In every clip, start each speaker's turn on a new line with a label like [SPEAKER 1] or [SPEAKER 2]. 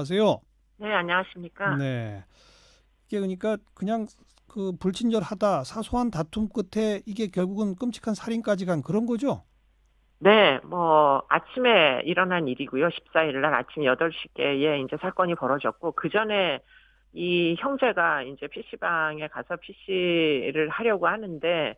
[SPEAKER 1] 안녕하세요.
[SPEAKER 2] 네, 안녕하십니까?
[SPEAKER 1] 네. 이게 그러니까 그냥 그 불친절하다, 사소한 다툼 끝에 이게 결국은 끔찍한 살인까지 간 그런 거죠?
[SPEAKER 2] 네, 뭐, 아침에 일어난 일이고요. 14일 날 아침 8시께에 이제 사건이 벌어졌고, 그 전에 이 형제가 이제 PC방에 가서 PC를 하려고 하는데,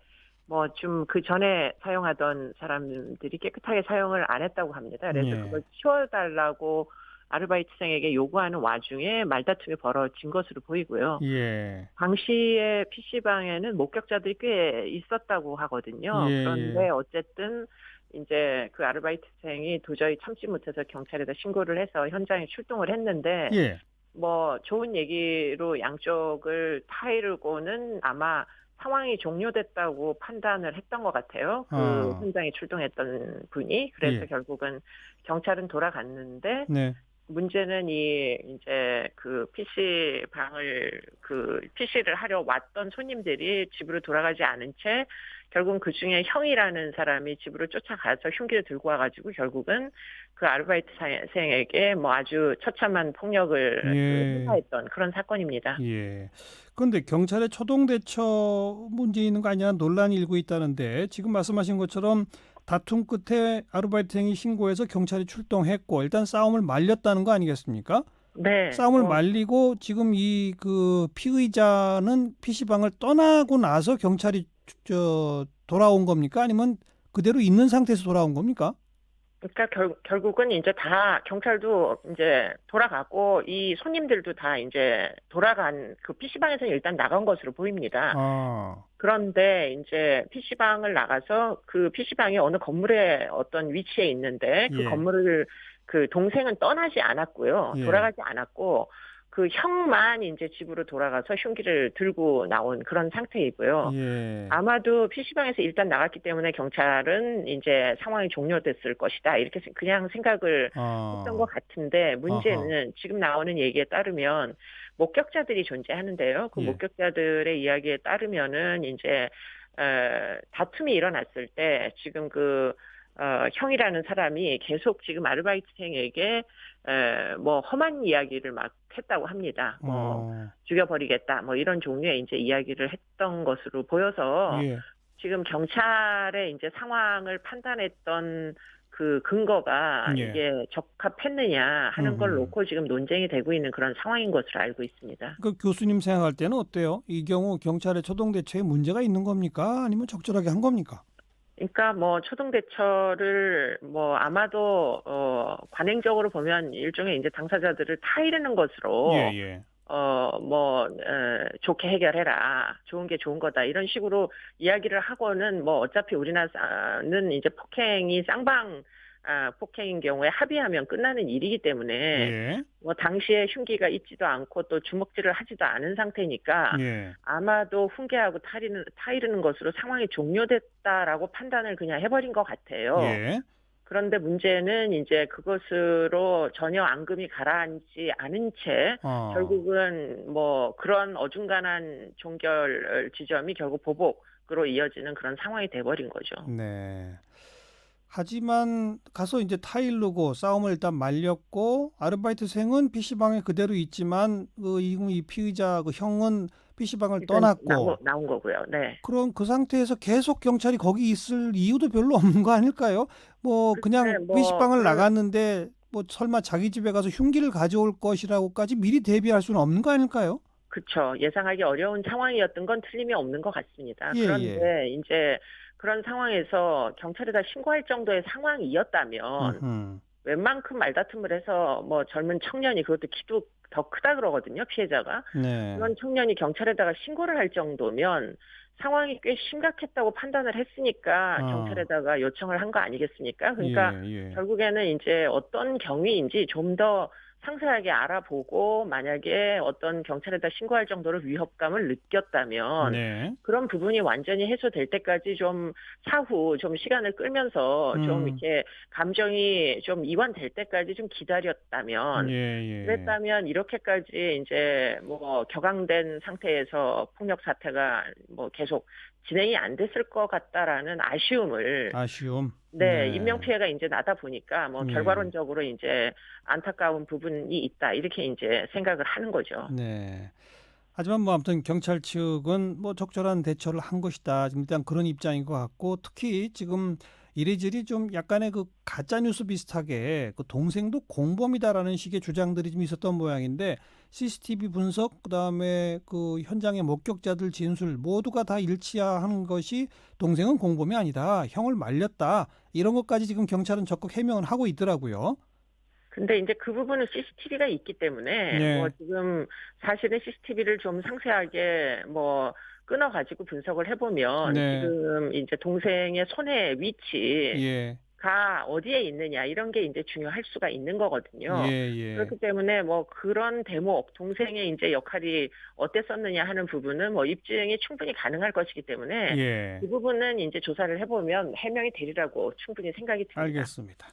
[SPEAKER 2] 뭐, 좀 그 전에 사용하던 사람들이 깨끗하게 사용을 안 했다고 합니다. 그래서 그걸
[SPEAKER 1] 예.
[SPEAKER 2] 치워달라고 아르바이트생에게 요구하는 와중에 말다툼이 벌어진 것으로 보이고요.
[SPEAKER 1] 예.
[SPEAKER 2] 당시에 PC방에는 목격자들이 꽤 있었다고
[SPEAKER 1] 예,
[SPEAKER 2] 하거든요. 그런데
[SPEAKER 1] 예.
[SPEAKER 2] 어쨌든 이제 그 아르바이트생이 도저히 참지 못해서 경찰에다 신고를 해서 현장에 출동을 했는데
[SPEAKER 1] 예.
[SPEAKER 2] 뭐 좋은 얘기로 양쪽을 타이르고는 아마 상황이 종료됐다고 판단을 했던 것 같아요. 그
[SPEAKER 1] 아.
[SPEAKER 2] 현장에 출동했던 분이. 그래서
[SPEAKER 1] 예.
[SPEAKER 2] 결국은 경찰은 돌아갔는데
[SPEAKER 1] 네.
[SPEAKER 2] 문제는 이제 그 PC를 하려 왔던 손님들이 집으로 돌아가지 않은 채 결국은 그중에 형이라는 사람이 집으로 쫓아가서 흉기를 들고 와가지고 결국은 그 아르바이트생에게 뭐 아주 처참한 폭력을
[SPEAKER 1] 예.
[SPEAKER 2] 행사했던 그런 사건입니다.
[SPEAKER 1] 예. 그런데 경찰의 초동 대처 문제 있는 거 아니냐 논란이 일고 있다는데 지금 말씀하신 것처럼 다툼 끝에 아르바이트생이 신고해서 경찰이 출동했고 일단 싸움을 말렸다는 거 아니겠습니까?
[SPEAKER 2] 네,
[SPEAKER 1] 싸움을
[SPEAKER 2] 뭐
[SPEAKER 1] 말리고 지금 이 그 피의자는 PC방을 떠나고 나서 경찰이 돌아온 겁니까? 아니면 그대로 있는 상태에서 돌아온 겁니까?
[SPEAKER 2] 그러니까 결국은 이제 다 경찰도 이제 돌아가고 이 손님들도 다 이제 돌아간 그 PC방에서는 일단 나간 것으로 보입니다.
[SPEAKER 1] 아,
[SPEAKER 2] 그런데 이제 PC방을 나가서 그 PC방이 어느 건물에 어떤 위치에 있는데 그
[SPEAKER 1] 예,
[SPEAKER 2] 건물을 그 동생은 떠나지 않았고요.
[SPEAKER 1] 예,
[SPEAKER 2] 돌아가지 않았고 그 형만 이제 집으로 돌아가서 흉기를 들고 나온 그런 상태이고요.
[SPEAKER 1] 예,
[SPEAKER 2] 아마도 PC방에서 일단 나갔기 때문에 경찰은 이제 상황이 종료됐을 것이다. 이렇게 그냥 생각을 했던 것
[SPEAKER 1] 아,
[SPEAKER 2] 같은데
[SPEAKER 1] 아하,
[SPEAKER 2] 문제는 지금 나오는 얘기에 따르면 목격자들이 존재하는데요. 그
[SPEAKER 1] 예,
[SPEAKER 2] 목격자들의 이야기에 따르면은 이제 다툼이 일어났을 때 지금 형이라는 사람이 계속 지금 아르바이트생에게 뭐 험한 이야기를 막 했다고 합니다. 뭐
[SPEAKER 1] 어,
[SPEAKER 2] 죽여버리겠다. 뭐 이런 종류의 이제 이야기를 했던 것으로 보여서
[SPEAKER 1] 예,
[SPEAKER 2] 지금 경찰의 이제 상황을 판단했던 그 근거가
[SPEAKER 1] 예,
[SPEAKER 2] 이게 적합했느냐 하는 걸
[SPEAKER 1] 음.
[SPEAKER 2] 놓고 지금 논쟁이 되고 있는 그런 상황인 것으로 알고 있습니다.
[SPEAKER 1] 그 교수님 생각할 때는 어때요? 이 경우 경찰의 초동 대처에 문제가 있는 겁니까? 아니면 적절하게 한 겁니까?
[SPEAKER 2] 그러니까 뭐 초등 대처를 뭐 아마도 관행적으로 보면 일종의 이제 당사자들을 타이르는
[SPEAKER 1] 예,
[SPEAKER 2] 것으로
[SPEAKER 1] 예.
[SPEAKER 2] 좋게 해결해라. 좋은 게 좋은 거다. 이런 식으로 이야기를 하고는 뭐 어차피 우리나라는 이제 폭행인 경우에 합의하면 끝나는 일이기 때문에
[SPEAKER 1] 예,
[SPEAKER 2] 뭐 당시에 흉기가 있지도 않고 또 주먹질을 하지도 않은 상태니까
[SPEAKER 1] 예,
[SPEAKER 2] 아마도 훈계하고 타이르는 것으로 상황이 종료됐다라고 판단을 그냥 해버린 것 같아요.
[SPEAKER 1] 예.
[SPEAKER 2] 그런데 문제는 이제 그것으로 전혀 앙금이 가라앉지 않은 채
[SPEAKER 1] 어,
[SPEAKER 2] 결국은 뭐 그런 어중간한 종결 지점이 결국 보복으로 이어지는 그런 상황이 돼버린 거죠.
[SPEAKER 1] 네. 하지만 가서 이제 타일르고 싸움을 일단 말렸고 아르바이트생은 PC방에 그대로 있지만 이 피의자 그 형은 PC방을
[SPEAKER 2] 일단
[SPEAKER 1] 떠났고
[SPEAKER 2] 나온 거고요. 네.
[SPEAKER 1] 그럼 그 상태에서 계속 경찰이 거기 있을 이유도 별로 없는 거 아닐까요? 뭐
[SPEAKER 2] 글쎄,
[SPEAKER 1] 그냥
[SPEAKER 2] 뭐,
[SPEAKER 1] PC방을 나갔는데 뭐 설마 자기 집에 가서 흉기를 가져올 것이라고까지 미리 대비할 수는 없는 거 아닐까요?
[SPEAKER 2] 그쵸. 예상하기 어려운 상황이었던 건 틀림이 없는 것 같습니다.
[SPEAKER 1] 예, 예.
[SPEAKER 2] 그런데 이제 그런 상황에서 경찰에다 신고할 정도의 상황이었다면
[SPEAKER 1] 음.
[SPEAKER 2] 웬만큼 말다툼을 해서 뭐 젊은 청년이 그것도 키도 더 크다 그러거든요, 피해자가.
[SPEAKER 1] 네.
[SPEAKER 2] 그런 청년이 경찰에다가 신고를 할 정도면 상황이 꽤 심각했다고 판단을 했으니까
[SPEAKER 1] 아,
[SPEAKER 2] 경찰에다가 요청을 한 거 아니겠습니까?
[SPEAKER 1] 예,
[SPEAKER 2] 그러니까
[SPEAKER 1] 예.
[SPEAKER 2] 결국에는 이제 어떤 경위인지 좀 더 상세하게 알아보고 만약에 어떤 경찰에다 신고할 정도로 위협감을 느꼈다면
[SPEAKER 1] 네.
[SPEAKER 2] 그런 부분이 완전히 해소될 때까지 좀 차후 좀 시간을 끌면서 좀
[SPEAKER 1] 음.
[SPEAKER 2] 이렇게 감정이 좀 이완될 때까지 좀
[SPEAKER 1] 예,
[SPEAKER 2] 기다렸다면
[SPEAKER 1] 예.
[SPEAKER 2] 그랬다면 이렇게까지 이제 뭐 격앙된 상태에서 폭력 사태가 뭐 계속 진행이 안 됐을 것 같다라는 아쉬움을
[SPEAKER 1] 아쉬움.
[SPEAKER 2] 네,
[SPEAKER 1] 네.
[SPEAKER 2] 인명 피해가 이제 나다 보니까 뭐
[SPEAKER 1] 예.
[SPEAKER 2] 결과론적으로 이제 안타까운 부분이 있다 이렇게 이제 생각을 하는 거죠.
[SPEAKER 1] 네. 하지만 뭐 아무튼 경찰 측은 뭐 적절한 대처를 한 것이다. 지금 일단 그런 입장인 것 같고 특히 지금 이리저리 좀 약간의 그 가짜 뉴스 비슷하게 그 동생도 공범이다라는 식의 주장들이 좀 있었던 모양인데 CCTV 분석 그다음에 그 현장의 목격자들 진술 모두가 다 일치한 것이 동생은 공범이 아니다. 형을 말렸다. 이런 것까지 지금 경찰은 적극 해명을 하고 있더라고요.
[SPEAKER 2] 근데 이제 그 부분은 CCTV가 있기 때문에 뭐
[SPEAKER 1] 네.
[SPEAKER 2] 지금 사실은 CCTV를 좀 상세하게 뭐 끊어가지고 분석을 해보면
[SPEAKER 1] 네.
[SPEAKER 2] 지금 이제 동생의 손의 위치가
[SPEAKER 1] 예.
[SPEAKER 2] 어디에 있느냐 이런 게 이제 중요할 수가 있는
[SPEAKER 1] 예,
[SPEAKER 2] 거거든요.
[SPEAKER 1] 예.
[SPEAKER 2] 그렇기 때문에 뭐 그런 대목, 동생의 이제 역할이 어땠었느냐 하는 부분은 뭐 입증이 충분히 가능할 것이기 때문에
[SPEAKER 1] 예.
[SPEAKER 2] 그 부분은 이제 조사를 해보면 해명이 되리라고 충분히 생각이 듭니다.
[SPEAKER 1] 알겠습니다.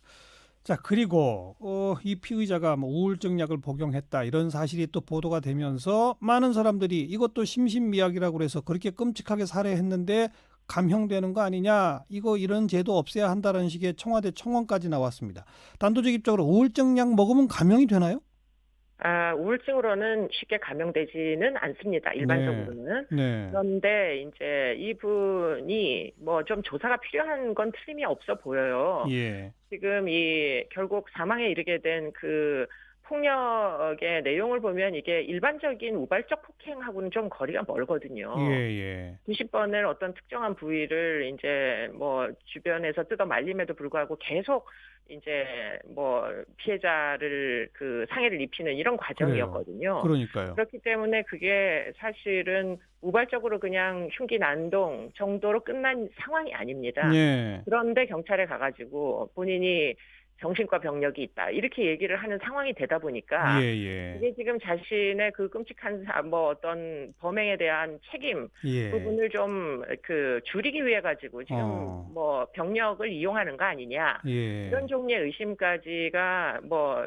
[SPEAKER 1] 자, 그리고 이 피의자가 뭐 우울증 약을 복용했다 이런 사실이 또 보도가 되면서 많은 사람들이 이것도 심신미약이라고 그래서 그렇게 끔찍하게 살해했는데 감형되는 거 아니냐 이거 이런 제도 없애야 한다는 식의 청와대 청원까지 나왔습니다. 단도직입적으로 우울증 약 먹으면 감형이 되나요?
[SPEAKER 2] 우울증으로는 쉽게 감염되지는 않습니다.
[SPEAKER 1] 네,
[SPEAKER 2] 일반적으로는.
[SPEAKER 1] 네,
[SPEAKER 2] 그런데 이제 이분이 뭐 좀 조사가 필요한 건 틀림이 없어 보여요.
[SPEAKER 1] 예,
[SPEAKER 2] 지금 결국 사망에 이르게 된 그 폭력의 내용을 보면 이게 일반적인 우발적 폭행하고는 좀 거리가
[SPEAKER 1] 예,
[SPEAKER 2] 멀거든요.
[SPEAKER 1] 예,
[SPEAKER 2] 수십 번을 어떤 특정한 부위를 이제 뭐 주변에서 뜯어 말림에도 불구하고 계속 이제 뭐 피해자를 그 상해를 입히는 이런
[SPEAKER 1] 그래요.
[SPEAKER 2] 과정이었거든요.
[SPEAKER 1] 그러니까요.
[SPEAKER 2] 그렇기 때문에 그게 사실은 우발적으로 그냥 흉기 난동 정도로 끝난 상황이 아닙니다.
[SPEAKER 1] 예,
[SPEAKER 2] 그런데 경찰에 가가지고 본인이 정신과 병력이 있다 이렇게 얘기를 하는 상황이 되다
[SPEAKER 1] 예,
[SPEAKER 2] 보니까
[SPEAKER 1] 예,
[SPEAKER 2] 이게 지금 자신의 그 끔찍한 뭐 어떤 범행에 대한 책임
[SPEAKER 1] 예,
[SPEAKER 2] 부분을 좀 그 줄이기 위해 가지고 지금
[SPEAKER 1] 어,
[SPEAKER 2] 뭐 병력을 이용하는 거 아니냐 이런
[SPEAKER 1] 예,
[SPEAKER 2] 종류의 의심까지가 뭐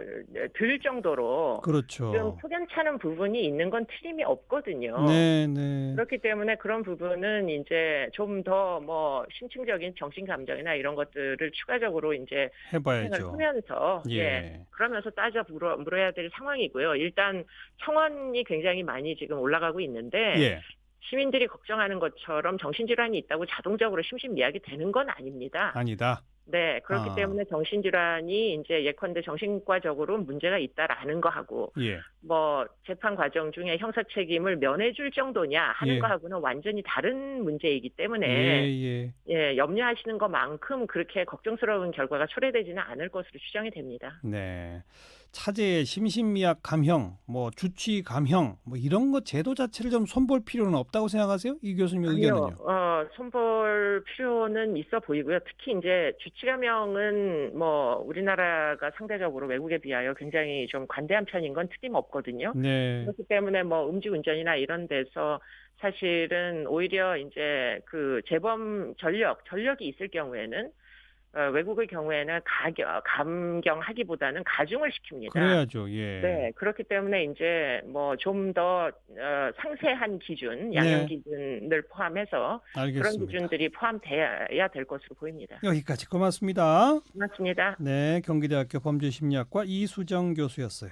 [SPEAKER 2] 들 정도로 지금
[SPEAKER 1] 그렇죠.
[SPEAKER 2] 석연찮은 부분이 있는 건 틀림이 없거든요.
[SPEAKER 1] 네, 네.
[SPEAKER 2] 그렇기 때문에 그런 부분은 이제 좀 더 뭐 심층적인 정신 감정이나 이런 것들을 추가적으로 이제 집행을
[SPEAKER 1] 해봐야죠.
[SPEAKER 2] 하면서 예
[SPEAKER 1] 예,
[SPEAKER 2] 그러면서 물어야 될 상황이고요. 일단 청원이 굉장히 많이 지금 올라가고 있는데
[SPEAKER 1] 예,
[SPEAKER 2] 시민들이 걱정하는 것처럼 정신질환이 있다고 자동적으로 심신미약이 되는 건 아닙니다.
[SPEAKER 1] 아니다.
[SPEAKER 2] 네, 그렇기
[SPEAKER 1] 아,
[SPEAKER 2] 때문에 정신질환이 이제 예컨대 정신과적으로 문제가 있다라는 거하고
[SPEAKER 1] 예,
[SPEAKER 2] 뭐 재판 과정 중에 형사 책임을 면해줄 정도냐 하는
[SPEAKER 1] 예,
[SPEAKER 2] 거하고는 완전히 다른 문제이기
[SPEAKER 1] 예,
[SPEAKER 2] 때문에
[SPEAKER 1] 예.
[SPEAKER 2] 예, 염려하시는 것만큼 그렇게 걱정스러운 결과가 초래되지는 않을 것으로 추정이 됩니다.
[SPEAKER 1] 네. 차제의 심신미약 감형, 뭐 주치 감형, 뭐 이런 것 제도 자체를 좀 손볼 필요는 없다고 생각하세요? 이 교수님의
[SPEAKER 2] 아니요,
[SPEAKER 1] 의견은요?
[SPEAKER 2] 손볼 필요는 있어 보이고요. 특히 이제 주치감형은 뭐 우리나라가 상대적으로 외국에 비하여 굉장히 좀 관대한 편인 건 틀림없거든요.
[SPEAKER 1] 네,
[SPEAKER 2] 그렇기 때문에 뭐 음주운전이나 이런 데서 사실은 오히려 이제 그 재범 전력이 있을 경우에는 외국의 경우에는 감경하기보다는 가중을 시킵니다.
[SPEAKER 1] 그래야죠. 예.
[SPEAKER 2] 네, 그렇기 때문에 이제 뭐 좀 더 상세한 기준, 양형
[SPEAKER 1] 네,
[SPEAKER 2] 기준을 포함해서 그런
[SPEAKER 1] 알겠습니다.
[SPEAKER 2] 기준들이 포함돼야 될 것으로 보입니다.
[SPEAKER 1] 여기까지 고맙습니다.
[SPEAKER 2] 고맙습니다.
[SPEAKER 1] 네, 경기대학교 범죄심리학과 이수정 교수였어요.